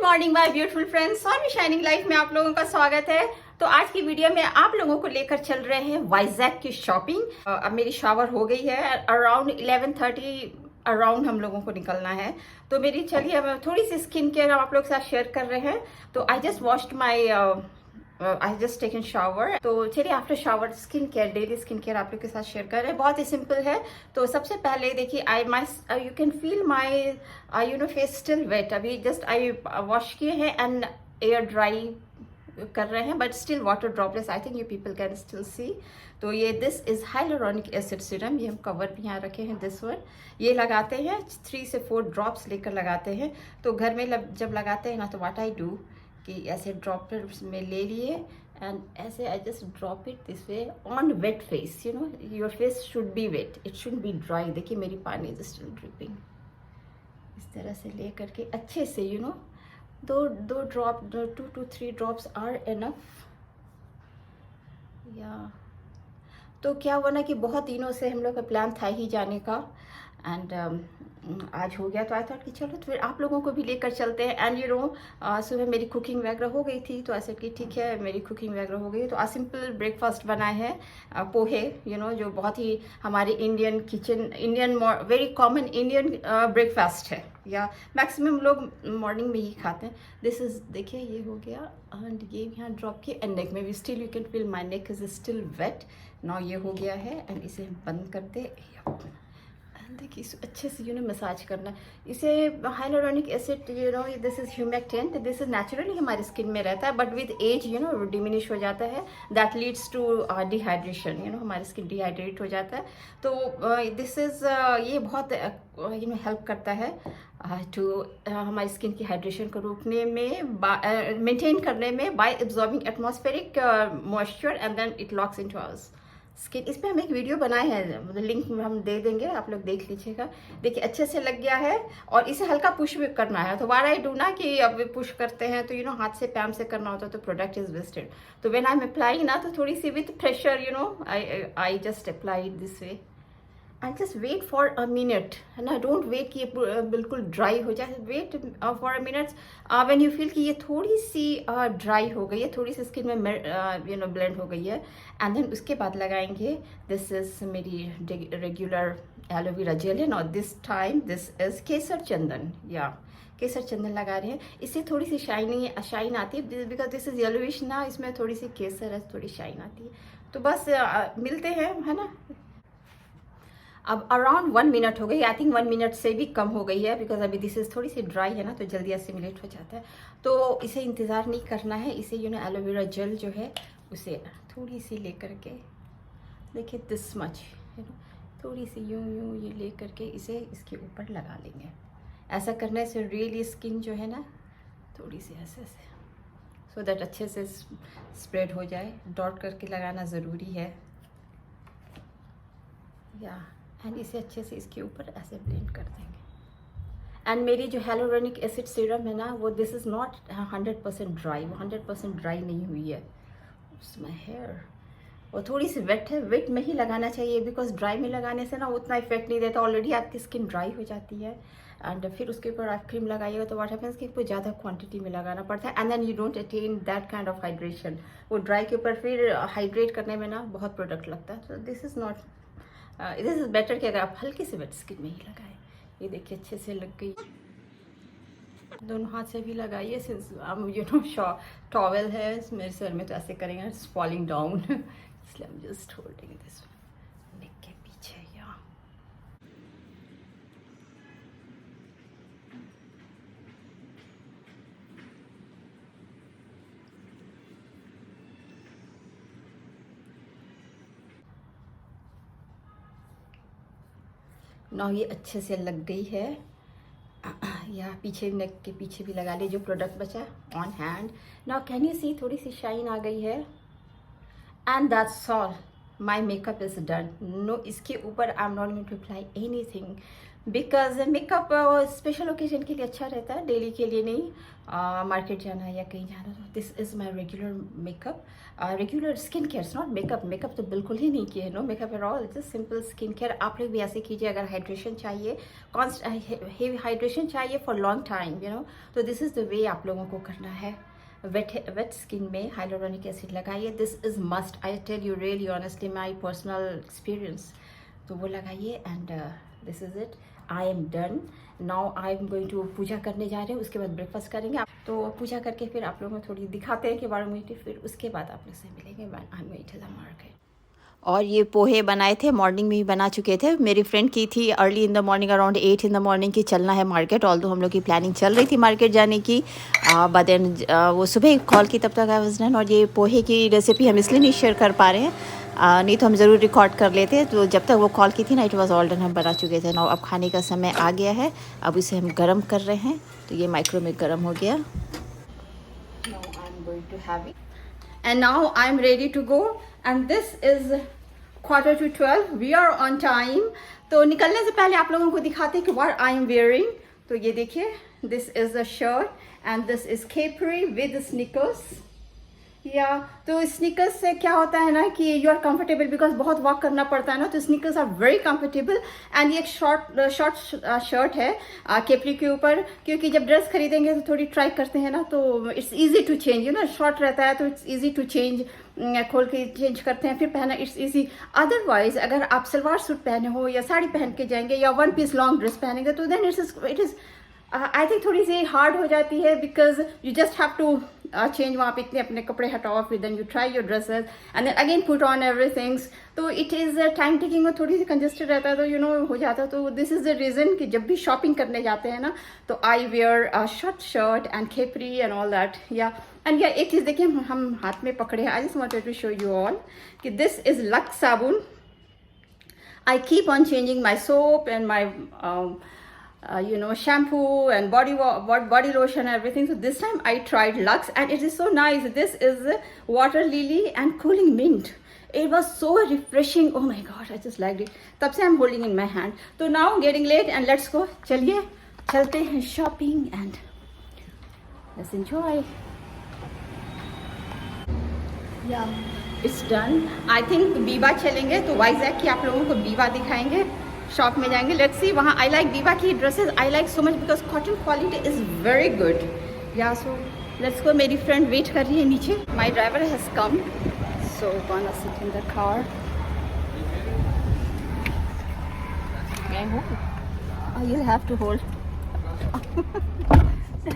Good morning my beautiful friends, sorry shining life में आप लोगों का स्वागत है। तो आज की वीडियो में आप लोगों को लेकर चल रहे हैं वाइजैक की शॉपिंग। अब मेरी शावर हो गई है, अराउंड 11:30 अराउंड हम लोगों को निकलना है। तो मेरी चलिए अब थोड़ी सी स्किन केयर आप लोग के साथ शेयर कर रहे हैं। तो I just washed my I just taken shower. तो चलिए after shower skin care, daily skin care आप लोग के साथ शेयर कर रहे हैं। बहुत ही सिंपल है। तो सबसे पहले देखिए you can feel my face still wet. अभी जस्ट आई वॉश किए हैं एंड एयर ड्राई कर रहे हैं, but still water droplets I think you people can still see. तो ये this is hyaluronic acid serum, ये हम कवर भी यहाँ रखे हैं। दिस वन ये लगाते हैं 3 से 4 ड्रॉप्स लेकर लगाते हैं। तो घर में जब लगाते हैं ना, तो व्हाट आई डू कि ऐसे ड्रॉप्स में ले लिए एंड ऐसे I just drop it this way on wet face. Your face should be wet, it should be dry. देखिए मेरी पानी इज स्टिल ड्रिपिंग। इस तरह से ले करके अच्छे से दो drop, 2 to 3 drops are enough. या तो क्या हुआ ना कि बहुत दिनों से हम लोग का प्लान था ही जाने का एंड आज हो गया। तो आई थॉट कि चलो तो फिर आप लोगों को भी लेकर चलते हैं। एंड सुबह मेरी कुकिंग वगैरह हो गई थी, तो ऐसे कि ठीक है मेरी कुकिंग वगैरह हो गई। तो आज सिंपल ब्रेकफास्ट बनाए हैं, पोहे, जो बहुत ही हमारे Indian kitchen, very common Indian breakfast है, या मैक्सिमम लोग मॉर्निंग में ही खाते हैं। दिस इज देखिए ये हो गया एंड ये यहाँ ड्रॉप किए एंड नेक में भी still you can feel my neck is still wet. Now ये हो गया है एंड इसे हम बंद करते। देखिए इसे अच्छे से मसाज करना। इसे hyaluronic acid this is humectant, this is naturally हमारी स्किन में रहता है, बट विद एज डिमिनिश हो जाता है। दैट लीड्स टू डिहाइड्रेशन, हमारी स्किन डिहाइड्रेट हो जाता है। तो दिस इज ये बहुत हेल्प करता है टू हमारी स्किन की हाइड्रेशन को रोकने में, मेंटेन करने में, by absorbing atmospheric moisture and then it locks into our skin. इस पर हम एक वीडियो बनाए हैं, लिंक हम दे देंगे, आप लोग देख लीजिएगा। देखिए अच्छे से लग गया है और इसे हल्का पुश भी करना है। तो वार आई डू ना कि अब पुश करते हैं तो हाथ से पैम से करना होता है तो प्रोडक्ट इज वेस्टेड। तो व्हेन आई एम अप्लाइंग ना, तो थोड़ी सी with pressure I just apply this way and just wait for a minute, है ना। डोंट वेट कि ये बिल्कुल ड्राई हो जाए, wait for a minute when you feel कि ये थोड़ी सी ड्राई हो गई है, थोड़ी सी स्किन में ब्लेंड हो गई है, एंड देन उसके बाद लगाएंगे। दिस इज मेरी रेगुलर एलोवेरा जेल है, और दिस टाइम दिस इज केसर चंदन, या केसर चंदन लगा रहे हैं। इससे थोड़ी सी शाइन आती है, बिकॉज दिस इज येलोविश ना, इसमें थोड़ी सी केसर है, थोड़ी शाइन आती है। तो बस मिलते हैं, है ना। अब अराउंड 1 मिनट हो गई, आई थिंक 1 मिनट से भी कम हो गई है, बिकॉज अभी दिस इज थोड़ी सी ड्राई है ना, तो जल्दी एसिमिलेट हो जाता है। तो इसे इंतज़ार नहीं करना है। इसे एलोवेरा जेल जो है उसे थोड़ी सी लेकर के, देखिए दिस मच, थोड़ी सी यूं ये ले करके इसे इसके ऊपर लगा लेंगे। ऐसा करने से रियली स्किन जो है ना थोड़ी सी ऐसे सो दैट अच्छे से स्प्रेड हो जाए। डॉट करके लगाना ज़रूरी है, या एंड इसे अच्छे से इसके ऊपर ऐसे ब्लेंड कर देंगे। एंड मेरी जो हाइलुरोनिक एसिड सीरम है ना, वो दिस इज़ नॉट 100% ड्राई, वो 100% ड्राई नहीं हुई है। माय हेयर वो थोड़ी सी वेट है, वेट में ही लगाना चाहिए, बिकॉज ड्राई में लगाने से ना उतना इफेक्ट नहीं देता, ऑलरेडी आपकी स्किन ड्राई हो जाती है। एंड फिर उसके ऊपर आप क्रीम लगाइएगा तो व्हाट हैपेंस कि आपको ज़्यादा क्वांटिटी में लगाना पड़ता है, and then you don't attain that kind of hydration. वो ड्राई के ऊपर फिर हाइड्रेट करने में ना बहुत प्रोडक्ट लगता है। तो this is not, this is better कि अगर आप हल्की से वेट स्किन में ही लगाएं। ये देखिए अच्छे से लग गई, दोनों हाथ से भी लगाइए। सिंस टॉवेल है मेरे सर में, तो ऐसे करेंगे इट्स फॉलिंग डाउन इसलिए I am just holding this neck के पीछे। या ना ये अच्छे से लग गई है, या पीछे नेक के पीछे भी लगा ले जो प्रोडक्ट बचा on hand. Now can you see थोड़ी सी शाइन आ गई है, and that's all, my makeup is done. No, इसके ऊपर I am not going to apply anything, because makeup special occasion के लिए अच्छा रहता है, डेली के लिए नहीं। मार्केट जाना या कहीं जाना, तो this is my regular makeup, regular skin care, not makeup. Makeup तो बिल्कुल ही नहीं किए, no makeup at all, just simple skin care. आप लोग भी ऐसे कीजिए अगर हाइड्रेशन चाहिए, हेवी हाइड्रेशन चाहिए for long time, you know, तो दिस इज़ द वे आप लोगों को करना है। वेट स्किन में हाइलोरोनिक एसिड लगाइए, this is must, I tell you really honestly my personal experience. तो वो लगाइए and this is it, I am done. Now I am going to puja करने जा रहे हैं, उसके बाद ब्रेकफास्ट करेंगे। तो पूजा करके फिर आप लोगों को थोड़ी दिखाते हैं कि बारह, फिर उसके बाद आप लोग से मिलेंगे when I am going to the market. और ये पोहे बनाए थे, मॉर्निंग में ही बना चुके थे, मेरी फ्रेंड की थी early in the morning, around 8 in the morning की चलना है मार्केट। ऑल्दो हम लोग की प्लानिंग चल रही थी मार्केट जाने की, बट देन वो सुबह कॉल की, तब तक आई वाज डन। और ये पोहे की रेसिपी हम इसलिए नहीं शेयर कर पा रहे हैं, नहीं तो हम ज़रूर रिकॉर्ड कर लेते। तो जब तक वो कॉल की थी ना, इट वाज ऑल डन, हम बना चुके थे। नाउ अब खाने का समय आ गया है, अब इसे हम गर्म कर रहे हैं। तो ये माइक्रो में गर्म हो गया। Now I'm going to have it. And now I'm ready to go. And this is 11:45. We are on time. तो निकलने से पहले आप लोगों को दिखाते हैं कि what I am wearing. तो ये देखिए, this is a shirt and this is capri with sneakers. या तो स्नीकर्स से क्या होता है ना कि यू आर कंफर्टेबल, बिकॉज बहुत वॉक करना पड़ता है ना, तो sneakers are very comfortable. And ये एक शॉर्ट शर्ट है केपरी के ऊपर, क्योंकि जब ड्रेस खरीदेंगे तो थोड़ी ट्राई करते हैं ना, तो it's easy to change, you know, short रहता है तो इट्स इजी टू चेंज, खोल के चेंज करते हैं फिर पहना, इट्स इजी। अदरवाइज अगर आप सलवार सूट पहने हो या साड़ी पहन के जाएंगे या वन पीस लॉन्ग ड्रेस पहनेंगे, तो then it is I think थोड़ी सी हार्ड हो जाती है, because you just have to change, वहाँ पे इतने अपने कपड़े हटाओ, फिर then you try your dresses and then again put on everythings. तो इट इज़ टाइम टेकिंग में थोड़ी सी कंजेस्टेड रहता है, तो यू नो हो जाता है। तो दिस इज़ द रीज़न कि जब भी शॉपिंग करने जाते हैं ना, तो I wear short shirt and capri and all that. Yeah and yeah एक चीज़ देखिए, हम हाथ में पकड़े हैं, I just wanted to show you all कि दिस इज़ लक्स साबुन। I keep on changing my soap and my you know, shampoo and body lotion and everything. So this time I tried Lux and it is so nice. This is water lily and cooling mint. It was so refreshing. Oh my god, I just liked it. तब से I'm holding in my hand. So now getting late and let's go. चलिए चलते हैं shopping and let's enjoy. Yeah, it's done. I think Biba चलेंगे, तो वाइजैक की आप लोगों को बीबा दिखाएंगे, शॉप में जाएंगे। लेट्स सी, वहाँ आई लाइक बीबा की dresses, I like so much because cotton quality is very good. या सो लेट्स गो। मेरी फ्रेंड वेट कर रही है नीचे, my driver has come, so gonna sit in the car. मैं हूँ, you have to hold.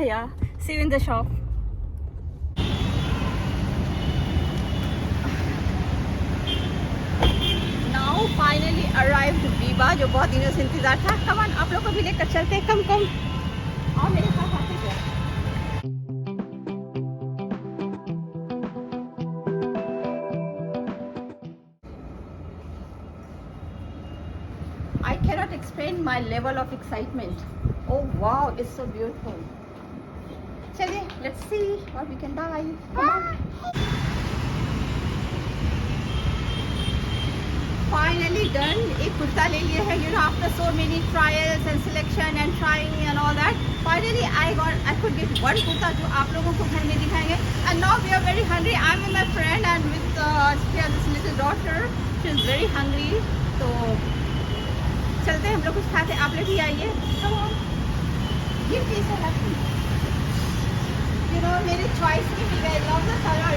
Yeah see you in the shop. Finally arrived Biba, जो बहुत दिनों से इंतजार था। कम ऑन, आप लोग को भी लेकर चलते हैं, कम और मेरे साथ आते हैं। I cannot explain my level of excitement. Oh wow, it's so beautiful. चलिए, let's see what we can buy. Come on. Finally done. एक कुर्ता ले लिए है, you know, after so many trials and selection and trying and all that. Finally I could get one kurta जो आप लोगों को घर में दिखाएंगे. And now we are very hungry. I'm with my friend and with this little daughter. She is very hungry. तो चलते हैं हम लोग कुछ खाते हैं, आप लोग भी आइए। Come on. Give me so much. You know, मेरी choice की भी गई, love the color.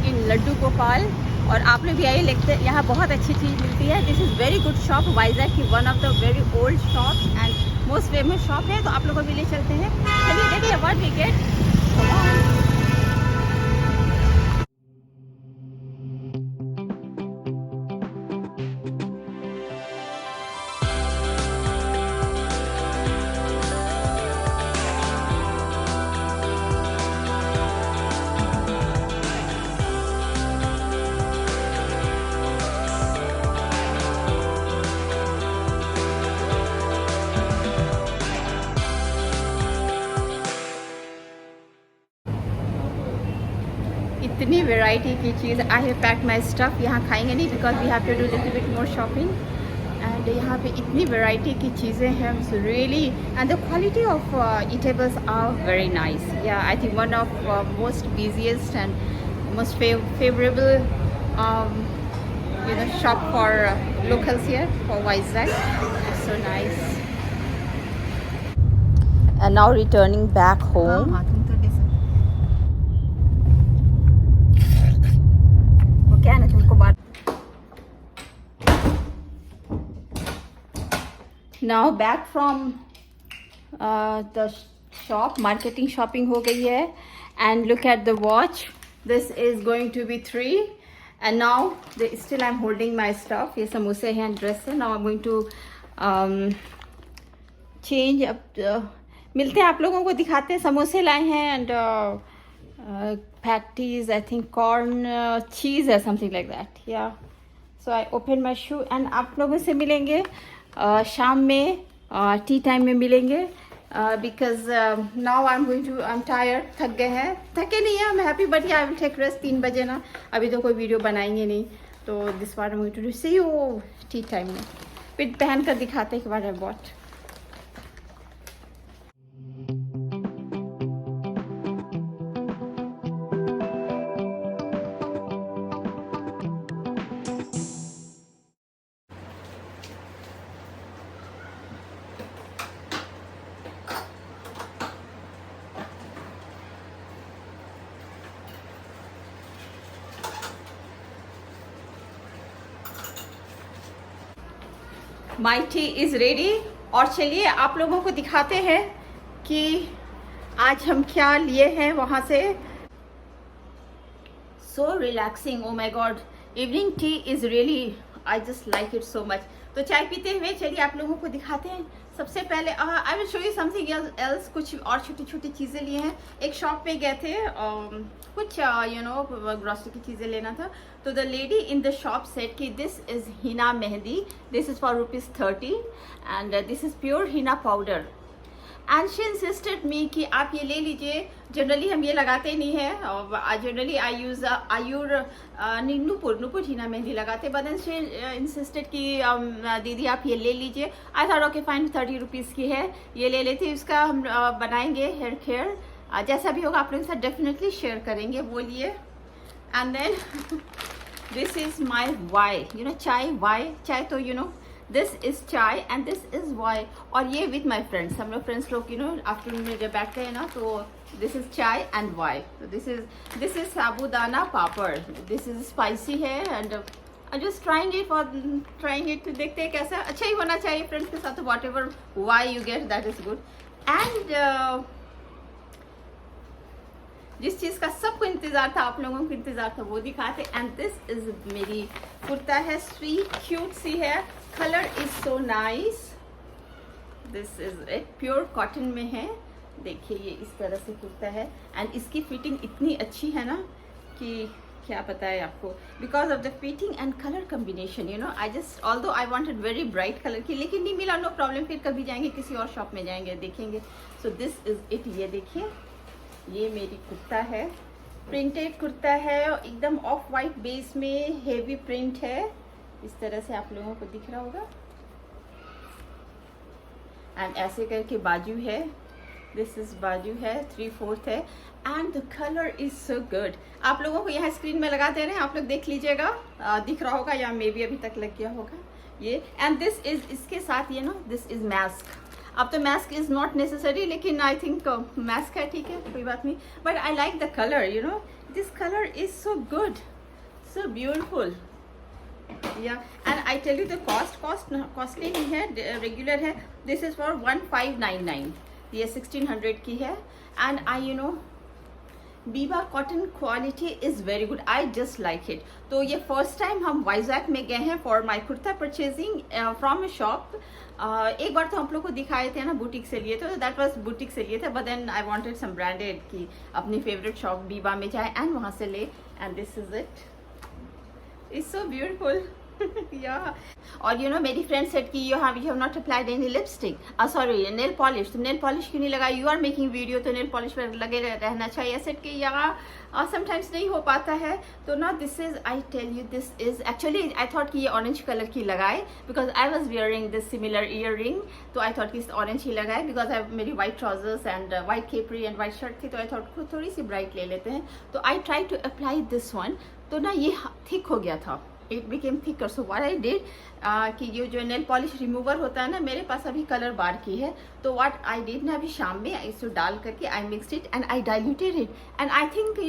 इन लड्डू गोपाल, और आप लोग भी आइए, लेते यहाँ बहुत अच्छी चीज़ मिलती है। This is very good shop, Vizag की one of the very old shops and most famous shop है। तो आप लोगों को भी ले चलते हैं। चलिए देखिए व्हाट वी गेट। इतनी वैरायटी की चीज़। I have packed my stuff, यहाँ खाएंगे नहीं because we have to do little bit more shopping. And यहाँ पे इतनी वैरायटी की चीज़ें हैं really, and the quality of eatables are very nice. Yeah I think one of most busiest and most favourable shop for locals here for Vizag. It's so nice. And now returning back home. वो क्या है ना तुमको बात। Now back from the shop, marketing shopping हो गई है, and look at the watch. This is going to be 3. And now still I'm holding my stuff. ये समोसे हैं, ड्रेस है. Now I'm going to change up. मिलते हैं आप लोगों को, दिखाते हैं। समोसे लाए हैं and patties, I think corn, cheese or something like that. Yeah. So I open my shoe and आप लोगों से मिलेंगे शाम में, टी टाइम में मिलेंगे। Because now I'm tired, थक गए हैं, थके नहीं है, I'm happy but yeah I will take rest। 3 बजे ना, अभी तो कोई वीडियो बनाएंगे नहीं, तो this part I'm going to see you T time में। फिर पहन कर दिखाते हैं कि what I bought। My T is ready. और चलिए आप लोगों को दिखाते हैं कि आज हम क्या लिए हैं वहाँ से। So relaxing, oh my God, evening tea is really, I just like it so much. तो चाय पीते हुए चलिए आप लोगों को दिखाते हैं। सबसे पहले I will show you something else, कुछ और छोटी छोटी चीज़ें लिए हैं। एक शॉप पे गए थे, कुछ ग्रॉसरी की चीज़ें लेना था। तो the lady in the shop said कि this is henna mehndi, this is for ₹30 and this is pure henna powder. And she insisted me कि आप ये ले लीजिए। जनरली हम ये लगाते नहीं हैं, और generally I use Ayur Nupur henna mehndi लगाते। बट देन शी इंसिस्टेड कि दीदी आप ये ले लीजिए। आई थॉट ओके फाइन, ₹30 की है, ये ले लेते। इसका हम बनाएंगे हेयर केयर, जैसा भी होगा आप लोगों के साथ डेफिनेटली शेयर करेंगे, वो लिए। And then this is my why, चाय तो this is chai and this is why. और ये विथ माई फ्रेंड्स, हम लोग फ्रेंड्स लोग आफ्टरनून में जब बैठते हैं ना, तो दिस इज चाय एंड वाई। तो this is sabudana papad, this is spicy है and I just trying it तो देखते हैं कैसा। अच्छा ही होना चाहिए फ्रेंड्स के साथ, तो what ever why you get that is good. And जिस चीज़ का सबको इंतज़ार था, आप लोगों को इंतज़ार था, वो दिखाते। एंड दिस इज मेरी कुर्ता है, स्वीट क्यूट सी है, colour is so nice. This is एक प्योर कॉटन में है, देखिए ये इस तरह से कुर्ता है। एंड इसकी फिटिंग इतनी अच्छी है ना कि क्या पता है आपको, because of the fitting and colour combination. I just although I wanted very bright colour की, लेकिन नहीं मिला, नो प्रॉब्लम, फिर कभी जाएंगे किसी और शॉप में जाएंगे, देखेंगे। So this is it. ये देखिए, ये मेरी कुर्ता है, प्रिंटेड कुर्ता है, एकदम ऑफ वाइट बेस में हेवी प्रिंट है, इस तरह से आप लोगों को दिख रहा होगा। एंड ऐसे करके बाजू है, दिस इज बाजू है, 3/4 है। And the colour is so good. आप लोगों को यहाँ स्क्रीन में लगा दे रहे हैं, आप लोग देख लीजिएगा, दिख रहा होगा या मे बी अभी तक लग गया होगा ये। एंड दिस इज, इसके साथ दिस इज मास्क। अब तो मास्क इज नॉट नेसेसरी, लेकिन आई थिंक मास्क है, ठीक है, कोई बात नहीं। But I like the colour, this colour is so good, so beautiful. And I tell you the costly नहीं है, रेगुलर है। दिस इज फॉर 1599, ये 1600 की है। And I Biba cotton quality is very good, I just like it. तो ये first time हम वाइजैक में गए हैं for my kurta purchasing from a shop. एक बार तो हम लोग को दिखाए थे ना, बुटीक से लिए थे, तो दैट वाज बुटीक से लिए थे। But then I wanted some branded की अपनी फेवरेट शॉप बीबा में जाए एंड वहाँ से ले। And this is it, it's so beautiful. Yeah. और मेरी फ्रेंड सेड कि you have not applied any lipstick, sorry nail polish, तो नेल पॉलिश क्यों नहीं लगाई, यू आर मेकिंग वीडियो तो नेल पॉलिश पर लगे रहना चाहिए। सेट कि यहाँ समटाइम्स नहीं हो पाता है। तो ना this is, I tell you, this is actually I thought कि ये ऑरेंज कलर की लगाए, because I was wearing this similar earring, तो आई थॉट कि ऑरेंज ही लगाए, बिकॉज आई मेरी white trousers and white capri and white shirt थी, तो आई थॉट थोड़ी सी ब्राइट ले लेते हैं। तो I try to apply this one, तो ना ये थिक हो गया था, it became thicker. So what I did कि ये जो नेल पॉलिश रिमूवर होता है ना, मेरे पास अभी कलर बार की है, तो व्हाट आई डिड ना, अभी शाम में इसको डाल करके I mixed it and I diluted it, and I think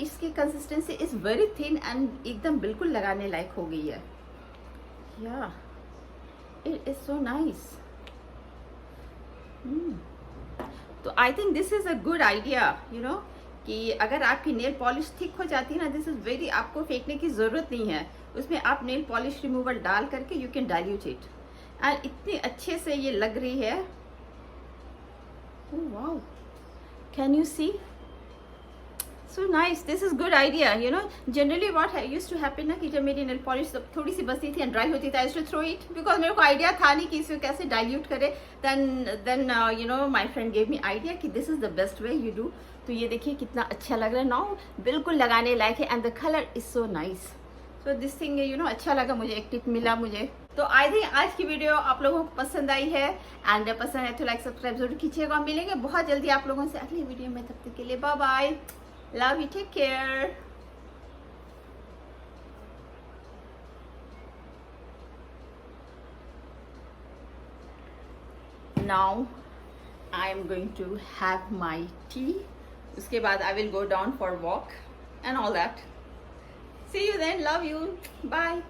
इसकी consistency is very thin and एकदम बिल्कुल लगाने लायक हो गई है। या इट इज सो नाइस। तो I think this is a good idea, कि अगर आपकी नेल पॉलिश थिक हो जाती है ना, दिस इज वेरी, आपको फेंकने की जरूरत नहीं है, उसमें आप नेल पॉलिश रिमूवर डाल करके you can dilute it, and इतनी अच्छे से ये लग रही है। Oh wow, can you see, so nice, this is good idea. Generally what used to happen ना, कि जब मेरी नेल पॉलिश थोड़ी सी बचती थी एंड ड्राई होती थी, I used to throw it, because मेरे को आइडिया था नहीं कि इसको कैसे डाइल्यूट करे। Then my friend gave me idea कि this is the best way you do. तो ये देखिए कितना अच्छा लग रहा है नाउ, बिल्कुल लगाने लायक है, and the colour is so nice. So this thing अच्छा लगा मुझे, एक टिप मिला मुझे। तो आई थिंक आज की वीडियो आप लोगों को पसंद आई है, एंड पसंद है तो लाइक सब्सक्राइब जरूर कीजिएगा। मिलेंगे बहुत जल्दी आप लोगों से अगली वीडियो में, तब तक के लिए bye bye, love you, take care. Now I am going to have my tea. उसके बाद I will go down for walk and all that. See you then. Love you. Bye.